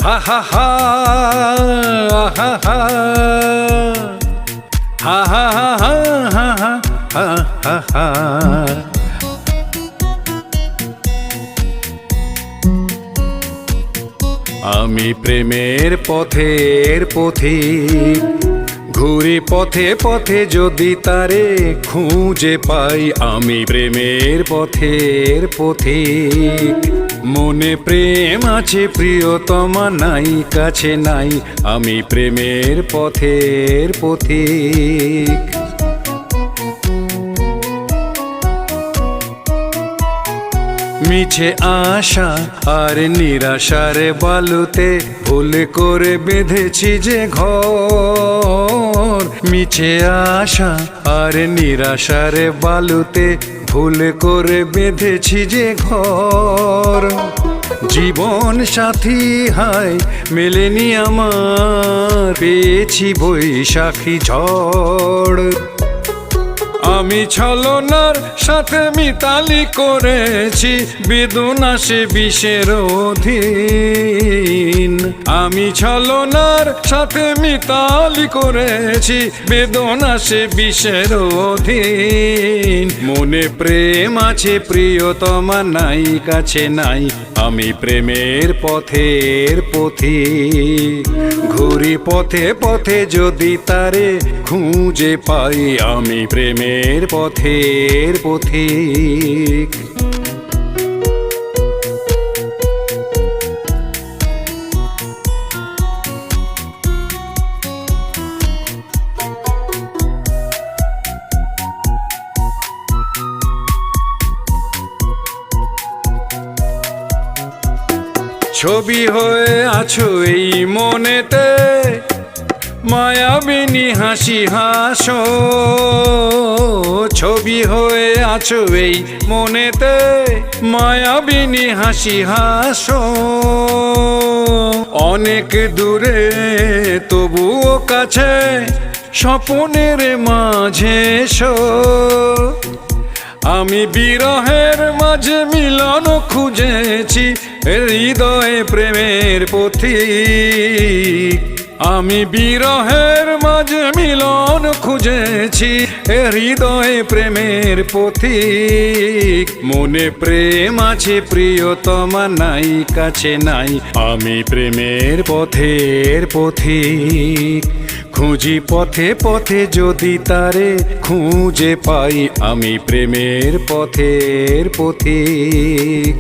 হা হা হা হা হা হা হা হা হা হা হা। আমি প্রেমের পথের পথিক, ঘুরি পথে পথে যদি তারে খুঁজে পাই। আমি প্রেমের পথের পথিক, মনে প্রেম আছে প্রিয়তমা নাই কাছে নাই। আমি প্রেমের পথের পথিক। মিছে আশা আর নিরাশার বালুতে ভুল করে বেঁধেছি যে ঘর। মিছে আশা আর নিরাশার বালুতে ভুল করে বেঁধেছি যে ঘর। জীবন সাথী হায় মেলেনি আমার, পেয়েছি বৈশাখী ঝড়। আমি ছলনার সাথে মিতালি করেছি, বেদনা সে বিষের অধীন। আমি ছলনার সাথে মিতালি করেছি, বেদনা সে বিষের অধীন। মনে প্রেম আছে প্রিয়তমা নাই কাছে নাই। আমি প্রেমের পথের পথিক, ঘুরি পথে পথে যদি তারে খুঁজে পাই। আমি প্রেমের পথের পথিক। ছবি হয়ে আছো এই মনেতে, মায়াবিনী হাসি হাসো। ছবি হয়ে আছো এই মনেতে, মায়াবিনী হাসি হাসো। অনেক দূরে তবুও কাছে, স্বপ্নের মাঝে এসো। আমি বিরহের মাঝে মিলন খুঁজেছি, হৃদয়ে প্রেমের পথিক। আমি বিরহের মাঝে মিলন খুঁজেছি, হৃদয়ে প্রেমের পথিক। মনে প্রেম আছে প্রিয়তমা নাই কাছে নাই। আমি প্রেমের পথের পথিক, খুঁজি পথে পথে যদি তারে খুঁজে পাই। আমি প্রেমের পথের পথিক।